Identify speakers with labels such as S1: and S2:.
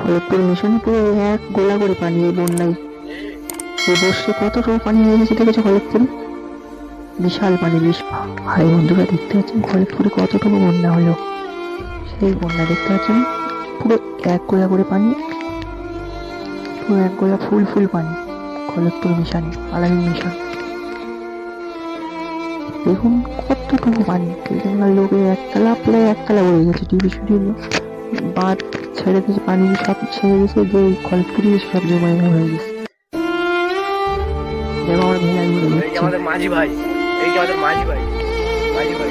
S1: খড়গপুর মিশনে পুরো এক গোলা করে পানি এই বন্যায়। এই বর্ষে কতটুকু পানি হয়ে গেছে দেখেছো খড়গপুরে? বিশাল পানি ভাই বন্ধুরা দেখতে পাচ্ছেন খড়গপুরে কতটুকু বন্যা হলো। সেই বন্যা দেখতে পাচ্ছেন পুরো এক গোলা করে পানি, পুরো এক গোলা ফুল ফুল পানি খড়গপুর মিশনে, আলামিন মিশন। দেখুন কতটুকু পানি, এখানকার লোকের একতলা পুরো একতলা ভরে গেছে। টিভি শুটিং বাঁধ ছেড়ে দিয়েছে, পানি সব ছেড়ে দিয়েছে, যে খড়গপুরে সব জমা হয়ে গেছে। দেখো আমার ভেলা ঘুরে যাচ্ছে।
S2: আমাদের মাঝি ভাই, এই যে আমাদের মাঝি ভাই, মাঝি ভাই